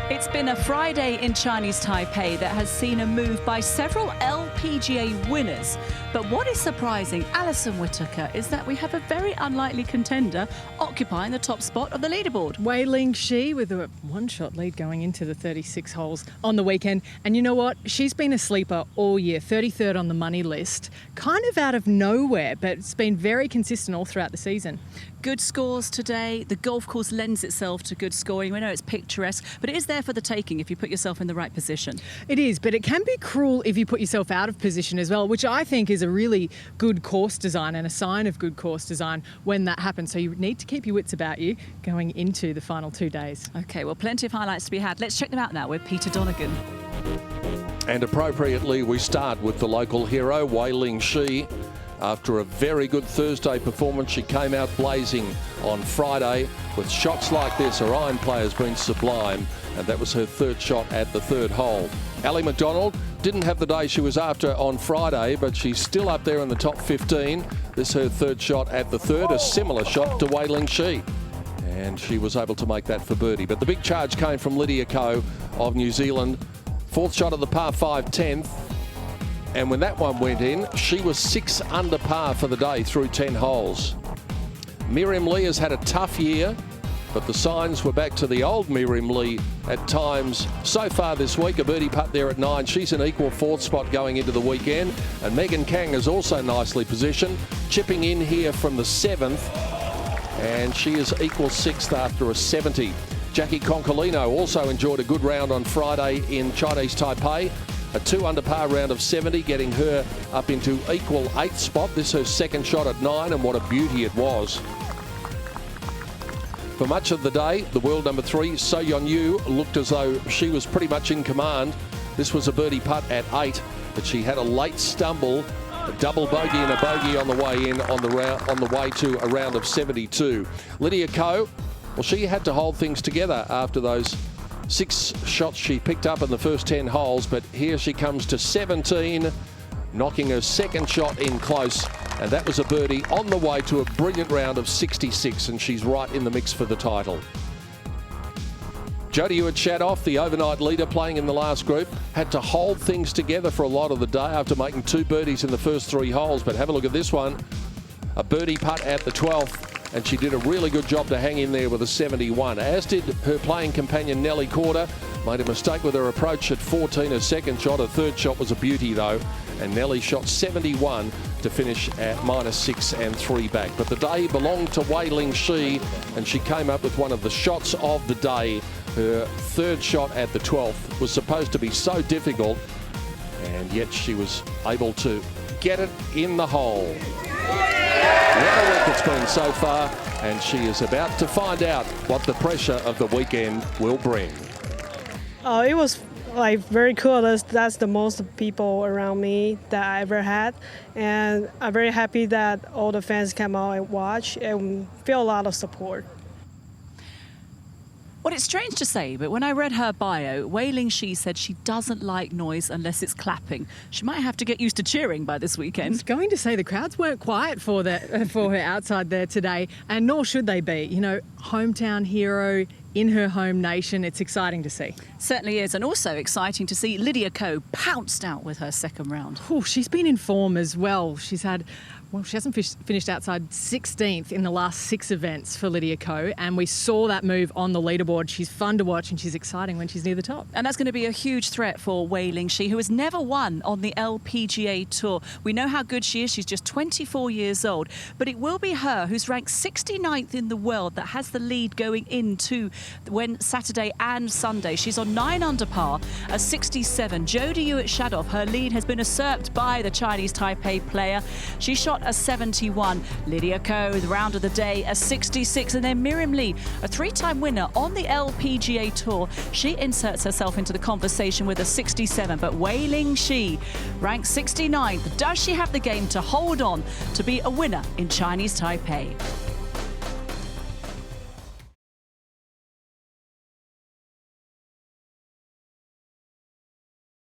It's been a Friday in Chinese Taipei that has seen a move by several LPGA winners. But what is surprising, Alison Whittaker, is that we have a very unlikely contender occupying the top spot of the leaderboard. Wei-Ling Hsu with a one-shot lead going into the 36 holes on the weekend. And you know what? She's been a sleeper all year, 33rd on the money list, kind of out of nowhere, but it's been very consistent all throughout the season. Good scores today. The golf course lends itself to good scoring. We know it's picturesque, but it is there for the taking if you put yourself in the right position. It is, but it can be cruel if you put yourself out of position as well, which I think is a really good course design and a sign of good course design when that happens. So you need to keep your wits about you going into the final 2 days. OK, well, plenty of highlights to be had. Let's check them out now with Peter Donegan. And appropriately, we start with the local hero, Wei-Ling Hsu. After a very good Thursday performance, she came out blazing on Friday with shots like this. Her iron play has been sublime, and that was her third shot at the third hole. Ali McDonald didn't have the day she was after on Friday, but she's still up there in the top 15. This her third shot at the third, a similar shot to Wei-Ling Hsu. And she was able to make that for birdie. But the big charge came from Lydia Ko of New Zealand. Fourth shot of the par 5 10th. And when that one went in, she was 6 under par for the day through 10 holes. Miriam Lee has had a tough year, but the signs were back to the old Miriam Lee at times. So far this week, a birdie putt there at 9. She's an equal fourth spot going into the weekend. And Megan Kang is also nicely positioned, chipping in here from the 7th. And she is equal 6th after a 70. Jackie Concolino also enjoyed a good round on Friday in Chinese Taipei. A 2 under par round of 70, getting her up into equal 8th spot. This her second shot at 9, and what a beauty it was. For much of the day, the world number 3, So-yeon looked as though she was pretty much in command. This was a birdie putt at 8, but she had a late stumble, a double bogey and a bogey on the way in on the way to a round of 72. Lydia Ko, well, she had to hold things together after those 6 shots she picked up in the first 10 holes, but here she comes to 17, knocking her second shot in close, and that was a birdie on the way to a brilliant round of 66, and she's right in the mix for the title. Jodie Hewitt-Shadoff, the overnight leader playing in the last group, had to hold things together for a lot of the day after making 2 birdies in the first 3 holes, but have a look at this one. A birdie putt at the 12th. And she did a really good job to hang in there with a 71, as did her playing companion Nelly Corder. Made a mistake with her approach at 14, her second shot. Her third shot was a beauty though, and Nelly shot 71 to finish at -6 and 3 back. But the day belonged to Wei-Ling Hsu, and she came up with one of the shots of the day. Her third shot at the 12th was supposed to be so difficult, and yet she was able to get it in the hole. What a week it's been so far, and she is about to find out what the pressure of the weekend will bring. It was like very cool. That's the most people around me that I ever had, and I'm very happy that all the fans come out and watch and feel a lot of support. Well, it's strange to say, but when I read her bio, Wei-Ling Hsu said she doesn't like noise unless it's clapping. She might have to get used to cheering by this weekend. I was going to say the crowds weren't quiet for her outside there today, and nor should they be. You know, hometown hero in her home nation. It's exciting to see. Certainly is, and also exciting to see Lydia Ko pounced out with her second round. Oh, she's been in form as well. She hasn't finished outside 16th in the last 6 events for Lydia Ko, and we saw that move on the leaderboard. She's fun to watch, and she's exciting when she's near the top. And that's going to be a huge threat for Wei-Ling Hsu, who has never won on the LPGA Tour. We know how good she is. She's just 24 years old, but it will be her who's ranked 69th in the world that has the lead going into Saturday and Sunday. She's on 9 under par, a 67. Jodie Hewitt-Shadoff, her lead has been usurped by the Chinese Taipei player. She shot a 71. Lydia Ko, the round of the day, a 66. And then Miriam Lee, a 3-time winner on the LPGA Tour. She inserts herself into the conversation with a 67. But Wei-Ling Hsu, ranked 69th. Does she have the game to hold on to be a winner in Chinese Taipei?